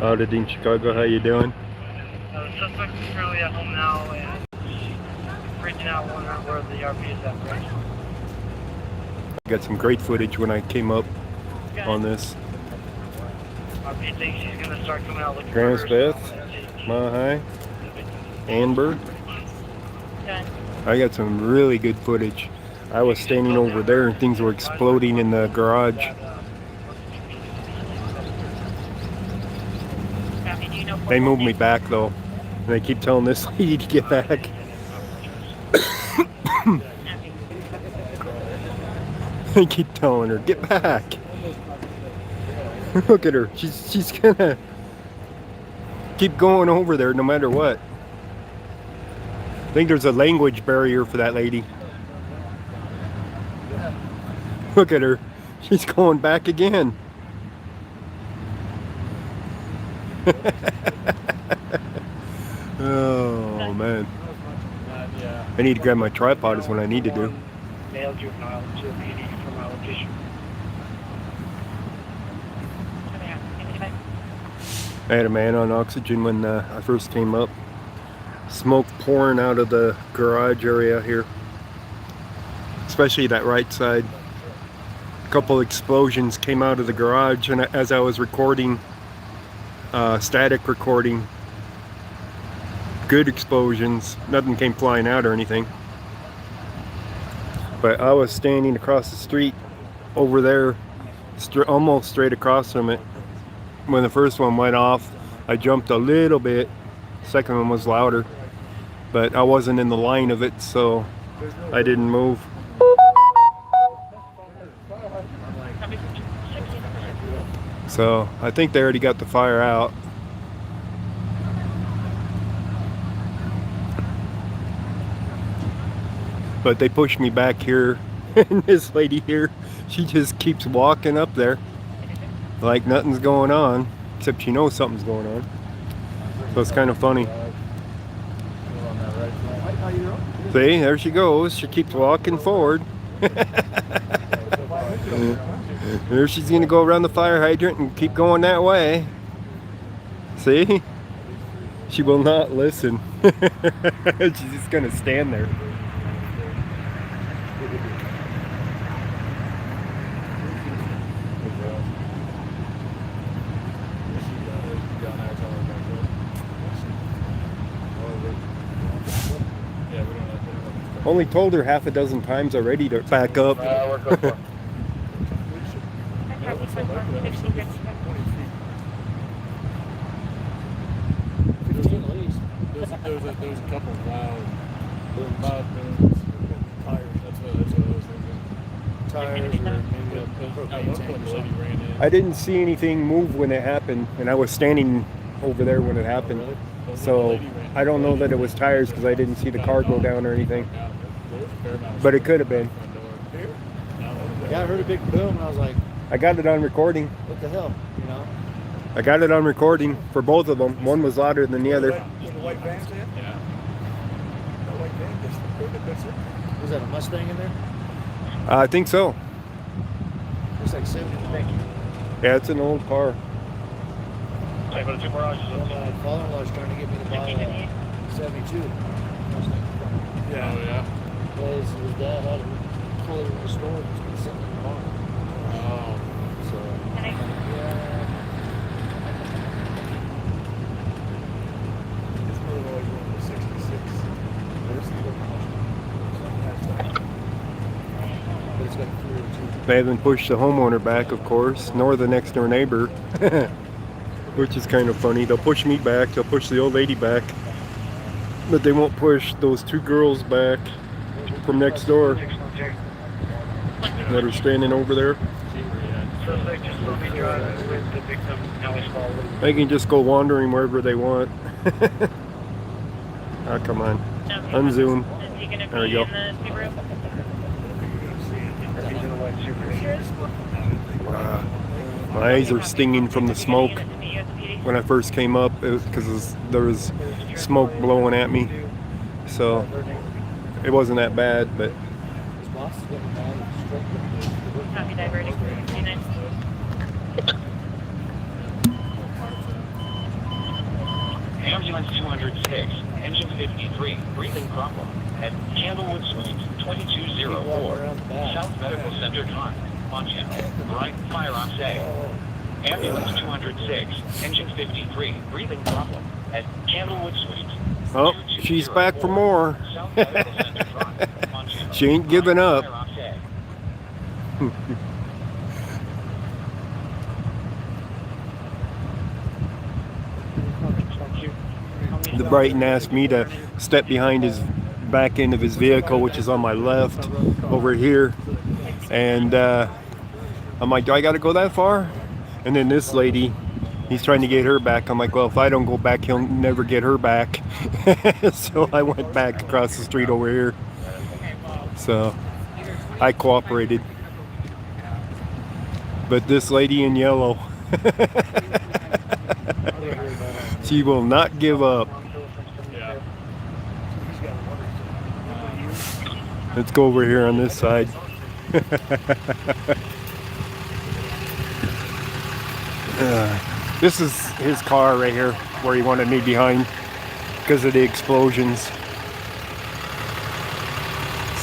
Auditing Chicago, how you doing? The suspect is currently at home now and reaching out wondering where the RP is at right now. I got some great footage when I came up on this. RP thinks she's going to start coming out looking Graham for Smith, her. Mahai, Amber. I got some really good footage. I was standing over there and things were exploding in the garage. They moved me back though, and they keep telling this lady to get back. They keep telling her, get back. Look at her. She's gonna keep going over there no matter what. I think there's a language barrier for that lady. Look at her. She's going back again. Oh man. I need to grab my tripod is what I need to do. Male juvenile to PD from my location. I had a man on oxygen when I first came up. Smoke pouring out of the garage area here. Especially that right side. A couple explosions came out of the garage, and as I was recording, static recording, good explosions, nothing came flying out or anything. But I was standing across the street over there, almost straight across from it. When the first one went off, I jumped a little bit. Second one was louder, but I wasn't in the line of it, so I didn't move. So I think they already got the fire out. But they pushed me back here, and this lady here, she just keeps walking up there like nothing's going on, except she knows something's going on. So it's kind of funny. See, there she goes. She keeps walking forward. There she's gonna go around the fire hydrant and keep going that way. See? She will not listen. She's just gonna stand there. Only told her half a dozen times already to back up. There was a couple of loud booms. Tires. That's what I was thinking. Tires or maybe a propane tank or something ran in. I didn't see anything move when it happened, and I was standing over there when it happened. So I don't know that it was tires because I didn't see the car go down or anything. But it could have been. Yeah, I heard a big boom and I was like, I got it on recording. what the hell, you know? I got it on recording for both of them. One was louder than the other. Just the white van stand? Yeah. The white van, that's it. Was that a Mustang in there? I think so. Looks like 70. Yeah, it's an old car. My father-in-law's trying to get me to buy a 72 Mustang. Yeah. Oh, yeah. Because his dad had it fully restored. It's been sitting in the barn. Oh. So, yeah. His mother always wanted a 66. But it's got a 302. They haven't pushed the homeowner back, of course, nor the next door neighbor. Which is kind of funny. They'll push me back, they'll push the old lady back, but they won't push those two girls back from next door that are standing over there. They can just go wandering wherever they want. Oh, come on. Unzoom. There we go. My eyes are stinging from the smoke. When I first came up, because there was smoke blowing at me, so it wasn't that bad, but Copy diverting. Ambulance 206, engine 53, breathing problem at Candlewood Suites, 2204, South Medical Center Drive, on channel, Brighton, fire on say. Ambulance 206, engine 53, breathing problem at Candlewood Suites. oh, she's back for more. South Medical Center Drive, on channel, She ain't giving up. fire on say. The Brighton asked me to step behind his back end of his vehicle, which is on my left over here, and I'm like, do I got to go that far? And then this lady, he's trying to get her back. I'm like, well, if I don't go back, he'll never get her back. So I went back across the street over here. So I cooperated. But this lady in yellow, she will not give up. Let's go over here on this side. This is his car right here, where he wanted me behind because of the explosions.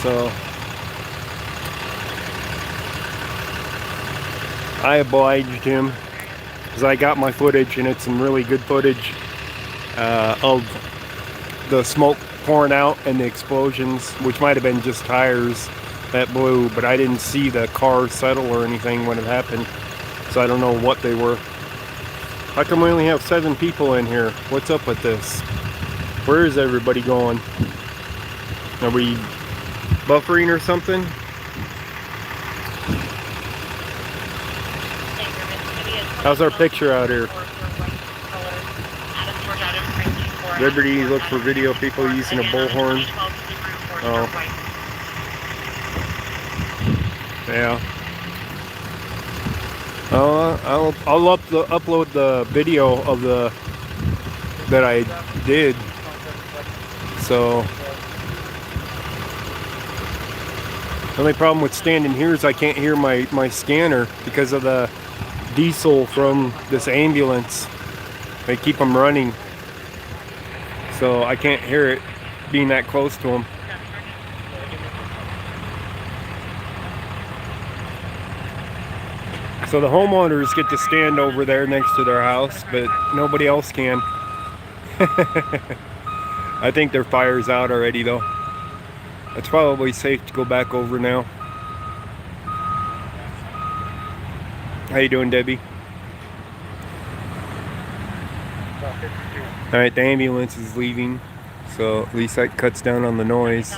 So I obliged him because I got my footage, and it's some really good footage of the smoke pouring out and the explosions, which might have been just tires that blew, but I didn't see the car settle or anything when it happened, so I don't know what they were. How come we only have 7 people in here? What's up with this? Where is everybody going? Are we buffering or something? How's our picture out here? Liberty, look for video people using a bullhorn. Oh. Yeah. I'll upload the video of that I did. So the only problem with standing here is I can't hear my scanner because of the diesel from this ambulance. They keep them running, so I can't hear it being that close to them. So the homeowners get to stand over there next to their house, but nobody else can. I think their fire's out already though. It's probably safe to go back over now. How you doing, Debbie? Alright, the ambulance is leaving, so at least that cuts down on the noise.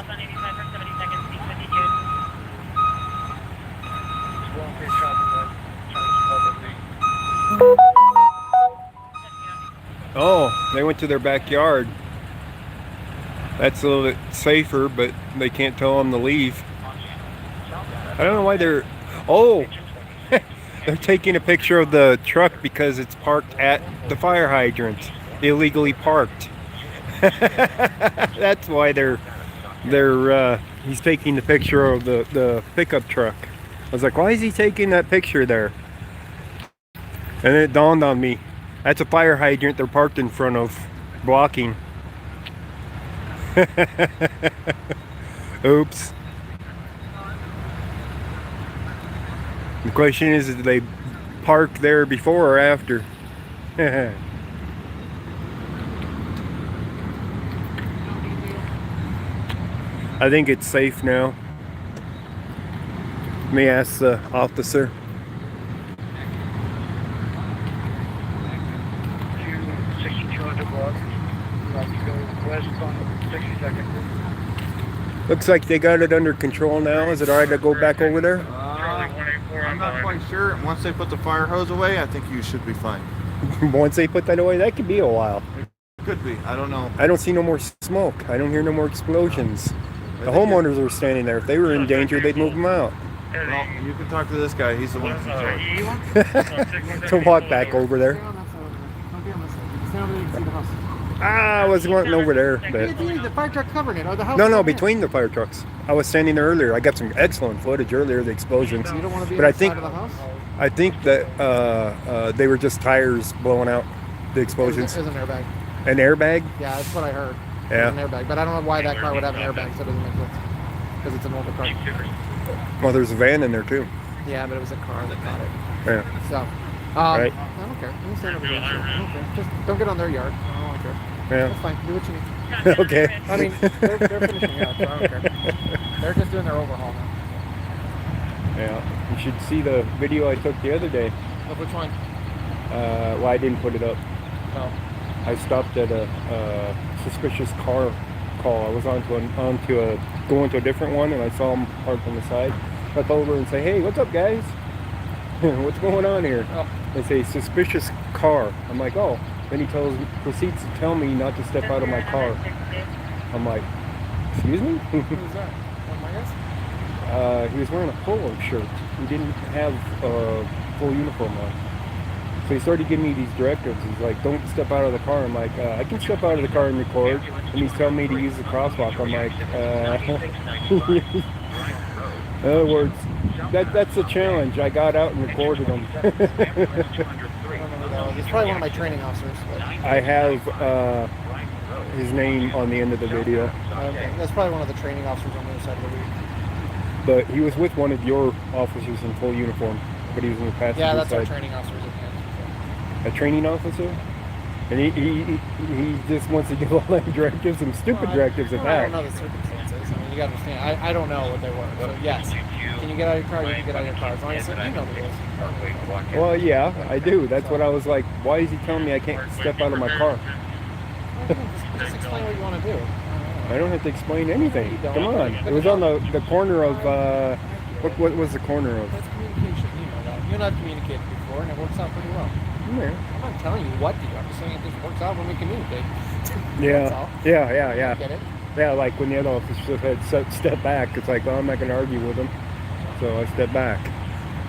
Oh, they went to their backyard. That's a little bit safer, but they can't tell them to leave. I don't know why they're... Oh! They're taking a picture of the truck because it's parked at the fire hydrant. Illegally parked. That's why he's taking the picture of the pickup truck. I was like, why is he taking that picture there? And it dawned on me, that's a fire hydrant they're parked in front of, blocking. Oops. The question is, did they park there before or after? I think it's safe now. Let me ask the officer. 6200 block. West on 62nd. Looks like they got it under control now. Is it alright to go back over there? I'm not quite sure. Once they put the fire hose away, I think you should be fine. Once they put that away, that could be a while. Could be. I don't know. I don't see no more smoke. I don't hear no more explosions. The homeowners were standing there. If they were in danger, they'd move them out. Well, you can talk to this guy. He's the one who's in charge. To walk back over there. Don't be on this side. You can stand over there and see the house. I was wanting over there, but The fire truck covering it, or the house. no, between the fire trucks. I was standing there earlier. I got some excellent footage earlier of the explosions. You don't want to be But on I the think side of the house? I think that they were just tires blowing out the explosions. There's an airbag. An airbag? Yeah, that's what I heard. Yeah. There's an airbag, but I don't know why that car would have an airbag, so it doesn't make sense. Because it's an older car. Well, there's a van in there too. Yeah, but it was a car that caught it. Yeah. So, Right. I don't care. I'm stand over here. I don't care. Just don't get on their yard. I don't care. Yeah. That's fine. Do what you need. Okay. I mean, they're finishing up, so I don't care. They're just doing their overhaul now. Yeah. You should see the video I took the other day. Of which one? Well, I didn't put it up. Oh. I stopped at a suspicious car call. I was going to a different one, and I saw them parked on the side. I pull over and say, "Hey, what's up, guys? What's going on here?" Oh. They say suspicious car. I'm like, "Oh." Then he proceeds to tell me not to step out of my car. I'm like, "Excuse me?" Who's that? One of my guys? He was wearing a polo shirt. He didn't have a full uniform on. So he started giving me these directives. He's like, "Don't step out of the car." I'm like, "I can step out of the car and record." And he's telling me to use the crosswalk. I'm like, in other words, that's a challenge. I got out and recorded him. I don't know. He's probably one of my training officers. But I have his name on the end of the video. that's probably one of the training officers on the other side of the route. But he was with one of your officers in full uniform. But he was in the passenger Yeah, that's side. our training officers at the end. A training officer? And he just wants to give all that directives, some stupid directives at I that. don't know the circumstances. I mean, you gotta understand. I don't know what they were. So yes, can you get out of your car? You can get out of your car. As long as you know the rules. Well, yeah, I do. That's what I was like, why is he telling me I can't step out of my car? Just explain what you want to do. I don't have to explain anything. You don't. Come on. It was on the corner of, what was the corner of? That's communication. You know that. You and I've communicated before, and it works out pretty well. Yeah. I'm not telling you what to do. I'm just saying it just works out when we communicate. That's all. Yeah. Get it? Yeah, like when the other officer said step back, it's like, well, I'm not going to argue with him. So I step back.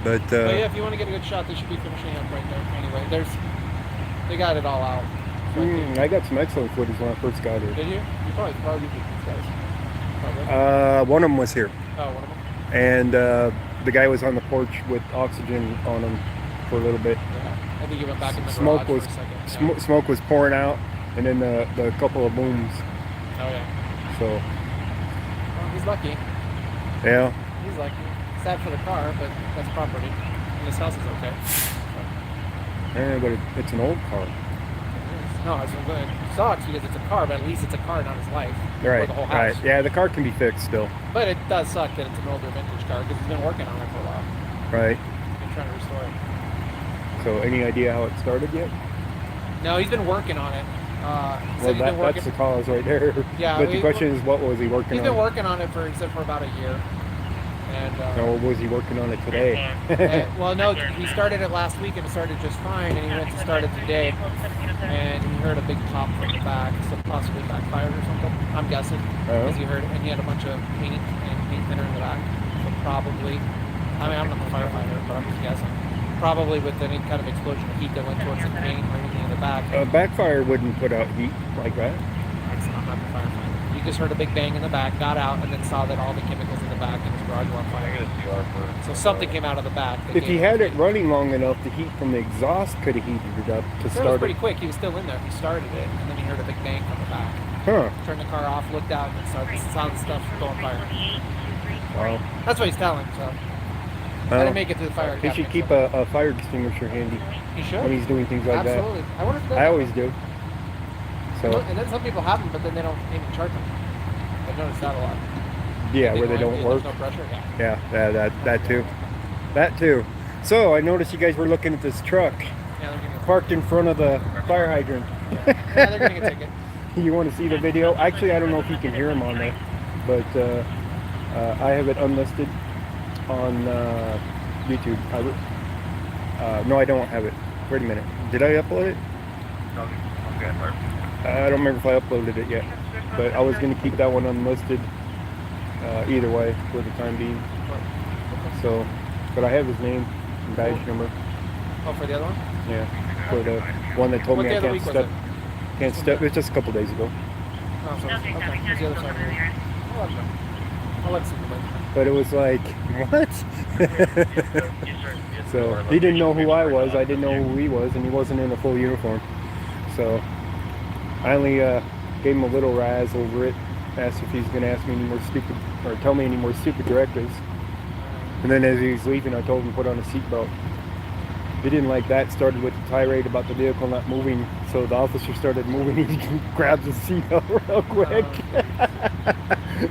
But yeah, if you want to get a good shot, they should be finishing up right there. Anyway, they got it all out. So I got some excellent footage when I first got here. Did you? You probably beat these guys. Probably. One of them was here. Oh, one of them? And the guy was on the porch with oxygen on him for a little bit. Yeah. I think you went back in the Smoke garage was for a second. Yeah. smoke was pouring out, and then the couple of booms. Oh, yeah. So Well, he's lucky. yeah, He's lucky. Sad for the car, but that's property. And this house is okay. but it's an old car. No, it sucks because it's a car, but at least it's a car, not his life. Or Right, the whole house. right. Yeah, the car can be fixed still. But it does suck that it's an older vintage car because he's been working on it for a while. Right. Been trying to restore it. So any idea how it started yet? No, he's been working on it. Well, that's the cause right there. Yeah, But the question is, what was he working He's on? been working on it for about a year. And No, was he working on it today? well, no, he started it last week and it started just fine, and he went to start it today, and he heard a big pop from the back, so possibly backfired or something. I'm guessing because he heard it, and he had a bunch of paint and paint thinner in the back, so probably. I mean, I'm not a firefighter, but I'm just guessing. Probably with any kind of explosion of heat that went towards the paint or anything in the back. Backfire wouldn't put out heat like that. I'm not a firefighter. You just heard a big bang in the back, got out, and then saw that all the chemicals in the back in his garage were on fire. So something came out of the back. If he had it running long enough, the heat from the exhaust could have heated it up to It was start pretty it. quick. He was still in there. He started it, and then he heard a big bang from the back. Huh. Turned the car off, looked out, and saw the stuff go on fire. Wow. That's what he's telling. So I didn't make it to the fire. He should keep a fire extinguisher handy He should. when he's doing things like Absolutely. I wonder if that. I always do. So And then some people have them, but then they don't even charge them. I've noticed that a lot. yeah, where they don't work. There's no pressure. Yeah, that too. That too. So I noticed you guys were looking at this truck Yeah, they're getting parked in front of the fire hydrant. yeah, they're getting a ticket. You want to see the video? Actually, I don't know if you can hear him on there, but I have it unlisted on YouTube. No, I don't have it. Wait a minute. Did I upload it? I don't remember if I uploaded it yet, but I was going to keep that one unlisted either way for the time being. So So, but I have his name and badge number. Oh, for the other one? Yeah, for the one that told What me day I of the can't week was step. it? Can't step. It's just a couple days ago. Oh, so okay. What's the other side of the year? I'll let you know. But it was like, what? So he didn't know who I was. I didn't know who he was, and he wasn't in a full uniform. So I only gave him a little razz over it. Asked if he's going to ask me any more stupid, or tell me any more stupid directives. And then as he was leaving, I told him to put on a seatbelt. He didn't like that. Started with the tirade about the vehicle not moving. So the officer started moving. He grabbed the seatbelt real quick.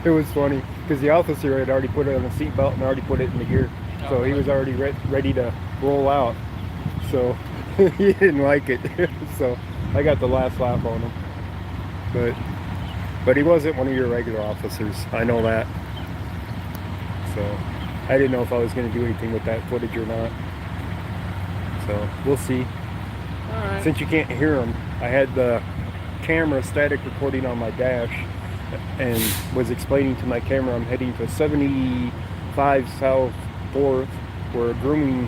It was funny because the officer had already put it on the seatbelt and already put it in the gear. So he was already ready to roll out. So he didn't like it. So I got the last laugh on him. But he wasn't one of your regular officers. I know that. So I didn't know if I was going to do anything with that footage or not. So we'll see. All right. Since you can't hear him, I had the camera static recording on my dash and was explaining to my camera I'm heading to 75 South 4th, where a grooming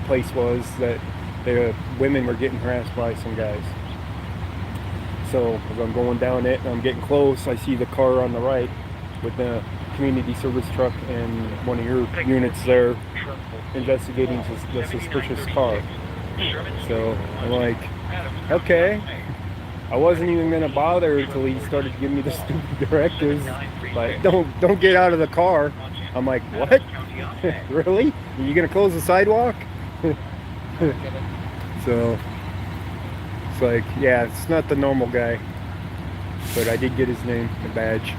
place was that the women were getting harassed by some guys. So as I'm going down it and I'm getting close, I see the car on the right with the community service truck and one of your units there investigating the suspicious car. So I'm like, okay. I wasn't even gonna bother until he started giving me the stupid directives, like don't get out of the car. I'm like, what? Really? Are you gonna close the sidewalk? So it's like, yeah, it's not the normal guy, but I did get his name and badge.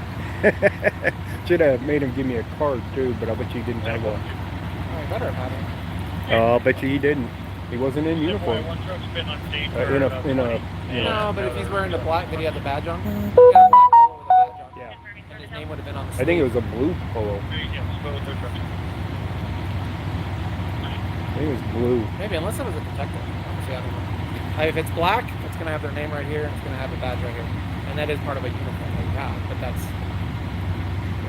Should have made him give me a card too, but I bet you he didn't have one. I better have had it. I'll bet you he didn't. He wasn't in uniform. In a. No, but if he's wearing the black, did he have the badge on? He had a black polo with a badge on. Yeah. And his name would have been on the I sleeve. think it was a blue polo. I think it was blue. Maybe, unless it was a detective. Honestly, I don't know. If it's black, it's going to have their name right here, and it's going to have the badge right here. And that is part of a uniform that you have, but that's...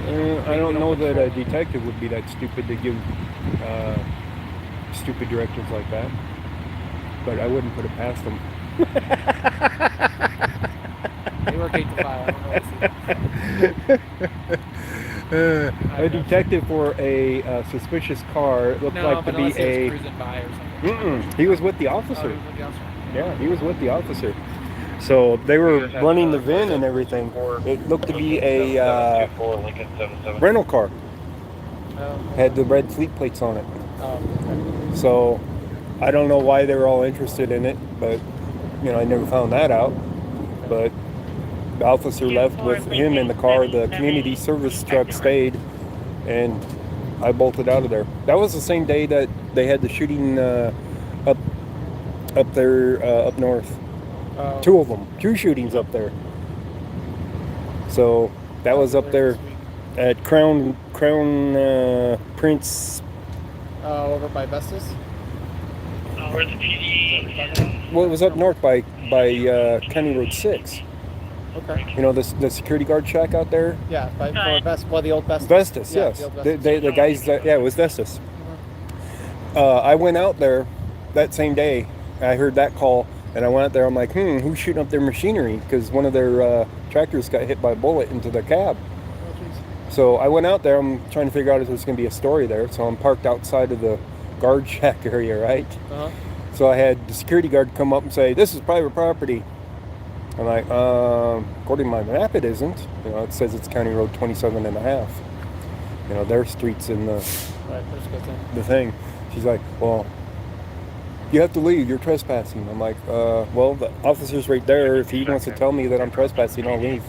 I don't know that a detective would be that stupid to give stupid directives like that. But I wouldn't put it past them. They work 8 to 5. I don't know what's a detective for a suspicious car. It looked like to be he was a. cruising by or something. He was with the Oh, officer. he was with the officer. Yeah, he was with the officer. So they were running the VIN and everything. It looked to be a rental car. Had the red fleet plates on it. Okay. So I don't know why they were all interested in it, but I never found that out. But the officer left with him in the car. The community service truck stayed, and I bolted out of there. That was the same day that they had the shooting up there up north. 2 of them, 2 shootings up there. So that was up there at Crown Prince. Over by Vestas? Where's the PD? Well, it was up north by County Road 6. Okay. The security guard shack out there. Yeah, by Vestas. Well, the old Vestas. Vestas, Yeah, yes. the old Vestas. The guys that, yeah, it was Vestas. I went out there that same day. I heard that call, and I went out there. I'm like, who's shooting up their machinery? Because one of their tractors got hit by a bullet into the cab. So I went out there. I'm trying to figure out if there's going to be a story there. So I'm parked outside of the guard shack area, right? Uh-huh. So I had the security guard come up and say, "This is private property." I'm like, according to my map, it isn't. It says it's County Road 27 and a half. Their street's in the thing. She's like, "Well, you have to leave. You're trespassing." I'm like, well, the officer's right there. If he wants to tell me that I'm trespassing, I'll leave.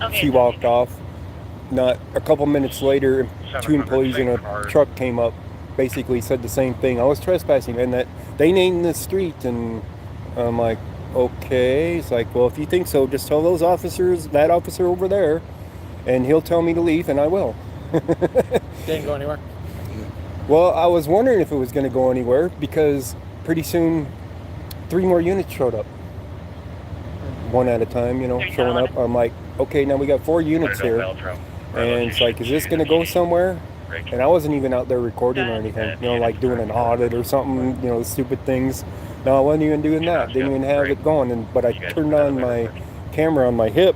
Okay. She walked off. Not a couple minutes later, 2 employees in a truck came up, basically said the same thing. I was trespassing, and that they named the street, and I'm like, okay. It's like, well, if you think so, just tell that officer over there, and he'll tell me to leave, and I will. Didn't go anywhere. Well, I was wondering if it was going to go anywhere, because pretty soon 3 more units showed up. One at a time, showing up. I'm like, okay, now we got 4 units here. And it's like, is this going to go somewhere? And I wasn't even out there recording or anything, you know, like doing an audit or something, you know, stupid things. No, I wasn't even doing that. Didn't even have it going. But I turned on my camera on my hip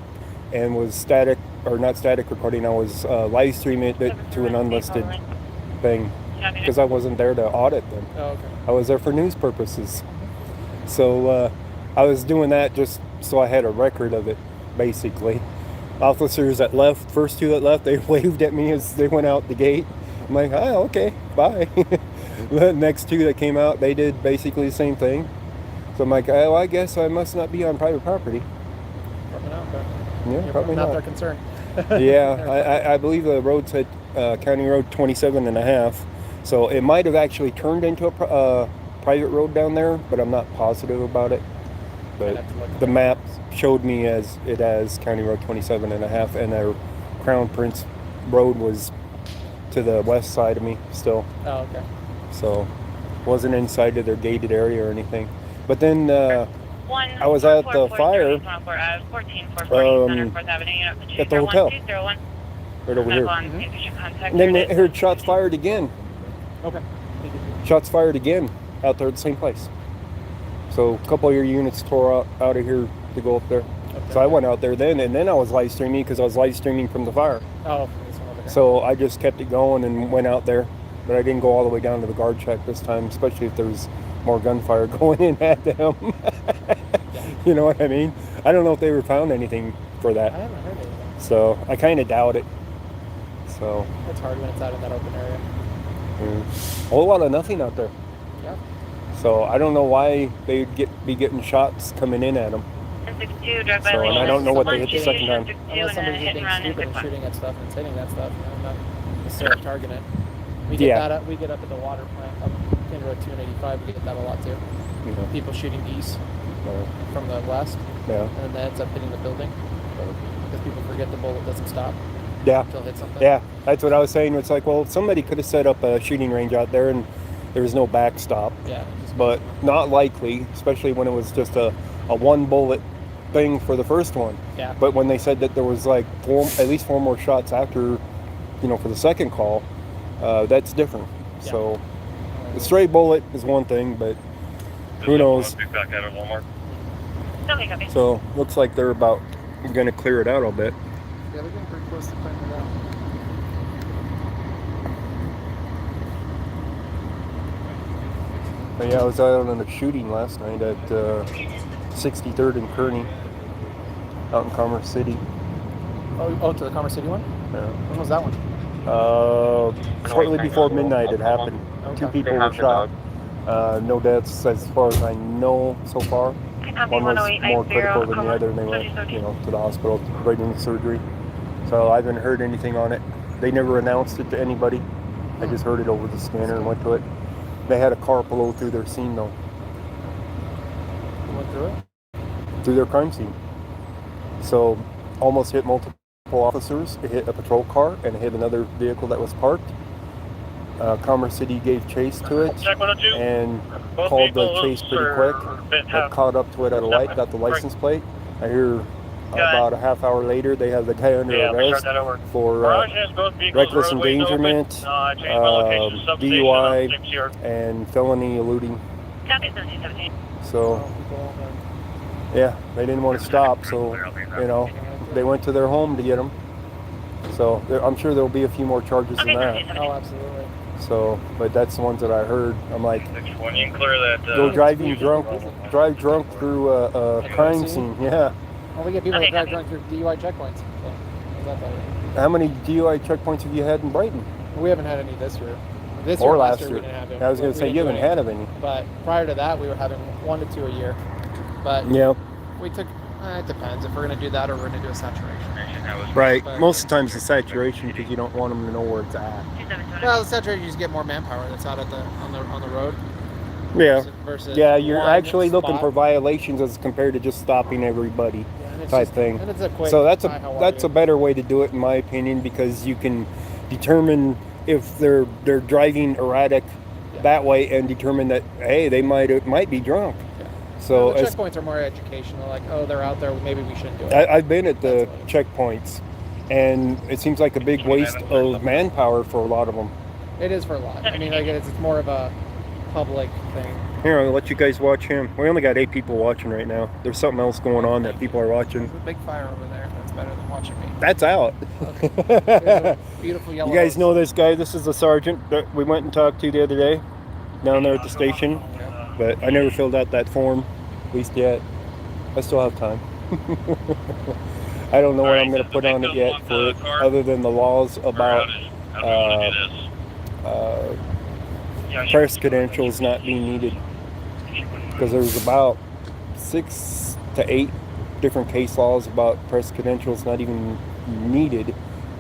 and was static, or not static recording. I was live streaming it to an unlisted thing because I wasn't there to audit them. Oh, okay. I was there for news purposes. So I was doing that just so I had a record of it, basically. Officers that left, first two that left, they waved at me as they went out the gate. I'm like, oh, okay, bye. The next two that came out, they did basically the same thing. So I'm like, oh, I guess I must not be on private property. Probably not, but Yeah, you're probably not not. their concern. Yeah, I believe the road said County Road 27 and a half. So it might have actually turned into a private road down there, but I'm not positive about it. But the map showed me as County Road 27 and a half, and their Crown Prince Road was to the west side of me still. Oh, okay. So wasn't inside of their gated area or anything. But then I was at the fire at the hotel right over here. And then I heard shots fired again. Okay. Shots fired again out there at the same place. So a couple of your units tore out of here to go up there. Okay. So I went out there then, and then I was live streaming because I was live streaming from the fire. Oh, this one over here. So I just kept it going and went out there. But I didn't go all the way down to the guard shack this time, especially if there's more gunfire going in at them. You know what I mean? I don't know if they ever found anything for I that. haven't heard anything. So I kind of doubt it. So It's hard when it's out in that open area. a whole lot of nothing out there. Yeah. So I don't know why they'd be getting shots coming in at them. So, and I don't know what they hit the second time. Unless somebody's just being stupid and shooting at stuff and it's hitting that stuff, you know, not necessarily targeting it. We get Yeah. that up. We get up at the water plant up in Road 2 and 85. We get that a lot too. You know, People shooting geese from the west, yeah, and then that ends up hitting the building because people forget the bullet doesn't stop yeah, until it hits something. yeah. That's what I was saying. It's like, well, somebody could have set up a shooting range out there and there was no backstop. Yeah. But not likely, especially when it was just a one bullet thing for the first one. Yeah. But when they said that there was like at least four more shots after, you know, for the second call, that's different. Yeah. So the stray bullet is one thing, but who knows? So looks like they're about going to clear it out a bit. Yeah, they're getting pretty close to clearing it out. But yeah, I was out on a shooting last night at 63rd and Kearney, out in Commerce City. Oh, to the Commerce City one? Yeah. When was that one? Shortly before midnight it happened. Okay. 2 people were shot. No deaths as far as I know so far. One was more critical than the other, and they went, you know, to the hospital right into surgery. So I haven't heard anything on it. They never announced it to anybody. I just heard it over the scanner and went to it. They had a car blow through their scene though. You went through it? Through their crime scene. So almost hit multiple officers. It hit a patrol car and it hit another vehicle that was parked. Commerce City gave chase to it and called the chase pretty quick. Got caught up to it at a light, got the license plate. I hear about a half hour later they have the guy under arrest for reckless endangerment, DUI, and felony eluding. So yeah, they didn't want to stop, so you know they went to their home to get them. So I'm sure there'll be a few more charges than that. Oh, absolutely. So, but that's the ones that I heard. I'm like, When you clear that, go drive drunk through a crime scene. Yeah. Well, we get people that drive drunk through DUI checkpoints. So, that's about it. How many DUI checkpoints have you had in Brighton? We haven't had any this year. This Or year, last we year? didn't have any. I was going to say you haven't had of any. But prior to that, we were having 1 to 2 a year. But Yeah. we took. It depends if we're going to do that or we're going to do a saturation. Right. But- Most of the times it's saturation because you don't want them to know where it's at. Well, the saturation you just get more manpower that's out on the road. Yeah. Versus Yeah, you're one actually looking spot. for violations as compared to just stopping everybody. Yeah, and it's type just- thing. And it's a quick. So that's hi, how are a you? better way to do it in my opinion because you can determine if they're driving erratic that way and determine that hey they might be drunk. Yeah. So the as, checkpoints are more educational. Like, oh, they're out there. Maybe we shouldn't do it. I've been at the That's what checkpoints and it seems like a big waste of manpower for a lot of them. It is for a lot. I mean, like it's more of a public thing. Here, I'll let you guys watch him. We only got 8 people watching right now. There's something else going on that people are watching. There's a big fire over there. That's better than watching me. That's out. Okay. There's a beautiful yellow. You guys know this guy. This is the sergeant that we went and talked to the other day down there at the station. But I never filled out that form, at least yet. I still have time. I don't know what I'm going to put on it yet for it, other than the laws about press credentials not being needed. Because there's about 6 to 8 different case laws about press credentials not even needed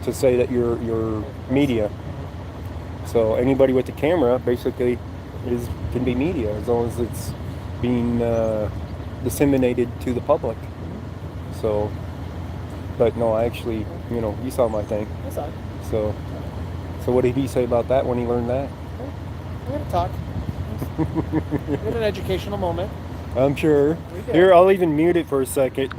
to say that you're media. So anybody with the camera basically can be media as long as it's being disseminated to the public. So, but no, I actually, you saw my thing. I saw it. So what did he say about that when he learned that? We're gonna talk. We had an educational moment. I'm sure. Here, I'll even mute it for a second.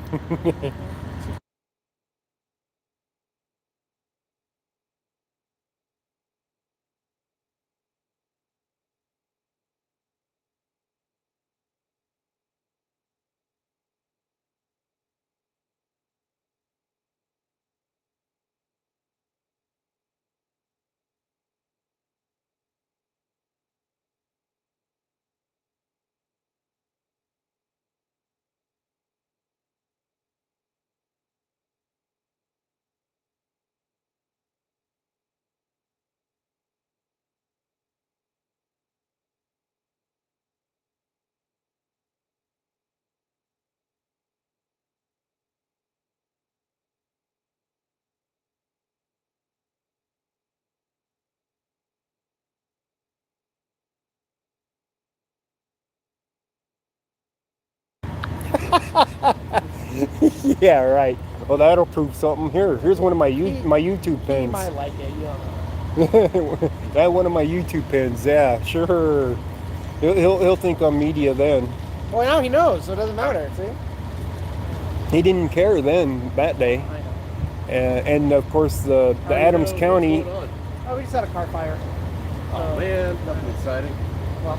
Yeah, right. Well, that'll prove something. Here's one of my YouTube He pins. might like it. You don't know. That one of my YouTube pins. Yeah, sure. He'll think I'm media then. Well, now he knows, so it doesn't matter. See? He didn't care then that day. I know. And of course the Adams County. Oh, we just had a car fire. Oh man, nothing exciting. Well,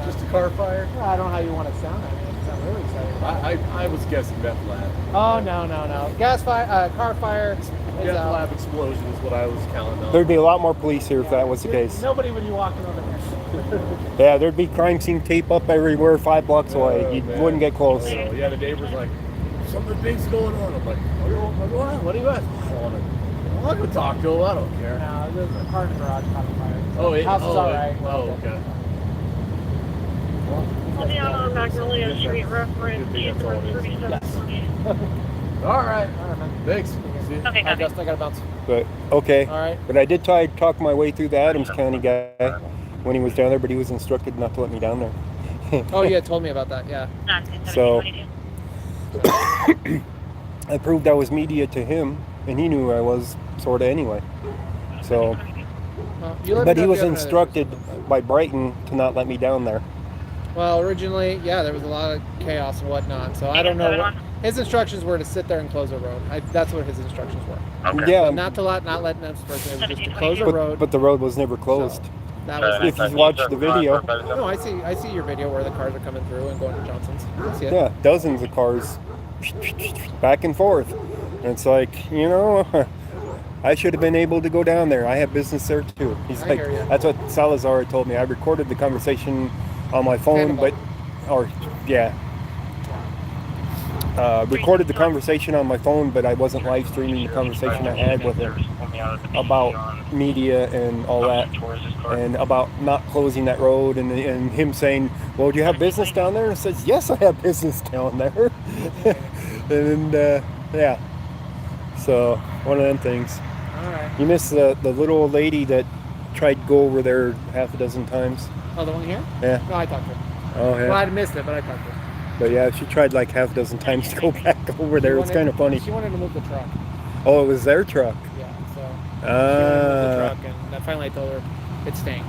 Just a car fire. I don't know how you want to sound. I mean, it sounds really exciting. I was guessing meth lab. Oh no! Gas fire, car fire. Is Meth out. lab explosion is what I was counting on. There'd be a lot more police here if that was the case. Nobody would be walking over there. Yeah, there'd be crime scene tape up everywhere 5 blocks away. You man. wouldn't get close. Yeah, the neighbor's like, something big's going on. I'm like, what are you asking for? I'm not gonna talk to him. I don't care. No, there's a car in the garage caught on fire. Oh, it, House is all right. Oh, okay. I'll be on Magnolia Street, reference Good thing that's all it is. 3720. All right. All right, man. Thanks. See you. Okay, All right, copy. Dustin, I gotta bounce. But okay. All right. But I did try to talk my way through the Adams County guy when he was down there, but he was instructed not to let me down there. Oh, yeah, told me about that. Yeah. So I proved I was media to him, and he knew I was sort of anyway. So, Well, you let me but know he if was you have another instructed question. by Brighton to not let me down there. Well, originally, yeah, there was a lot of chaos and whatnot. So I don't know. His instructions were to sit there and close a road. That's what his instructions were. Yeah, But not letting us person. It was just to close a road. but the road was never closed. That was If you watch the video, No, I see your video where the cars are coming through and going to Johnson's. I see it. yeah, dozens of cars back and forth. And it's like, I should have been able to go down there. I have business there too. He's I like, hear ya. that's what Salazar told me. I recorded the conversation on my phone, recorded the conversation on my phone, but I wasn't live streaming the conversation I had with him about media and all that, and about not closing that road, and him saying, well, do you have business down there? And I says, yes, I have business down there. And yeah, so one of them things. All right. You missed the little old lady that tried to go over there half a dozen times. Oh, the one here? Yeah. No, I talked to her. Oh, yeah. Well, I missed it, but I talked to her. But yeah, she tried like half a dozen times to go back over there. It's kind of funny. She wanted to move the truck. Oh, it was their truck. Yeah, so. She wanted to move the Ah. truck, and finally I told her it's staying.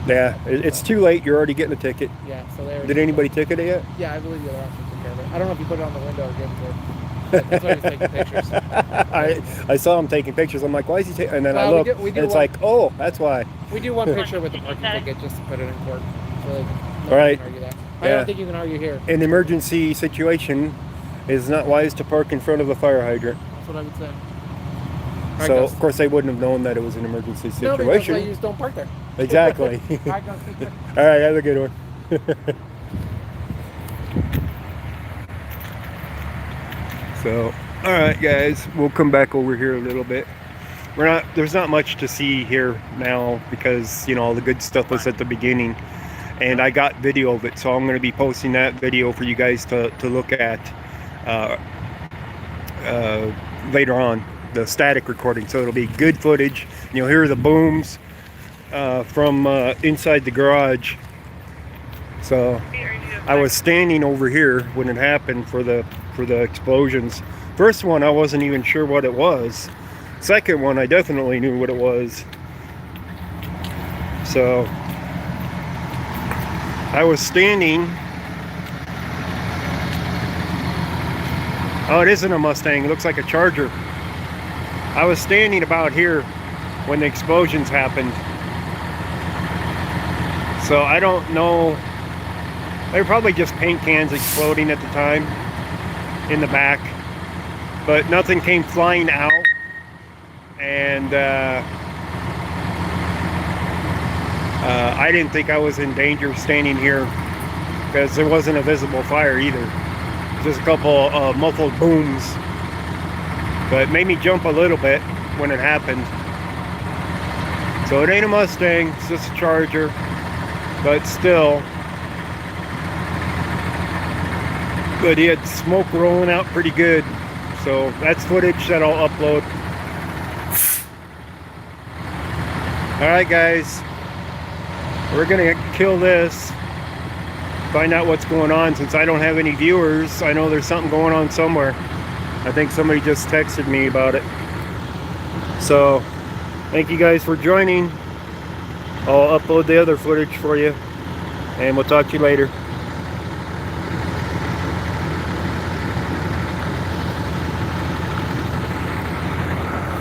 Yeah, it's too late. You're already getting a ticket. Yeah, so there. Did anybody ticket it yet? Yeah, I believe the other officer took care of it. I don't know if you put it on the window or give it to her. That's why he was taking pictures. I saw him taking pictures. I'm like, why is he taking? And then I Well, we look, do and it's one- like, oh, that's why. We do one picture with the parking ticket just to put it in court. So they can, Right. Argue that. I Yeah. don't think you can argue here. An emergency situation is not wise to park in front of a fire hydrant. That's what I would say. So Gus. of course they wouldn't have known that it was an emergency No, because situation. you just don't park there. Exactly. All right, Gus, take care. All right, have a good one. So, all right, guys, we'll come back over here a little bit. There's not much to see here now because, you know, all the good stuff was at the beginning, and I got video of it, so I'm going to be posting that video for you guys to look at later on, the static recording. So it'll be good footage. You'll hear the booms from inside the garage. So I was standing over here when it happened for the explosions. First one, I wasn't even sure what it was. Second one, I definitely knew what it was. So I was standing. Oh, it isn't a Mustang. It looks like a Charger. I was standing about here when the explosions happened. So I don't know. They were probably just paint cans exploding at the time in the back. But nothing came flying out. And I didn't think I was in danger standing here because there wasn't a visible fire either. Just a couple muffled booms. But it made me jump a little bit when it happened. So it ain't a Mustang, it's just a Charger. But still. But he had smoke rolling out pretty good. So that's footage that I'll upload. Alright guys, we're gonna kill this, find out what's going on. Since I don't have any viewers, I know there's something going on somewhere. I think somebody just texted me about it. So thank you guys for joining. I'll upload the other footage for you, and we'll talk to you later.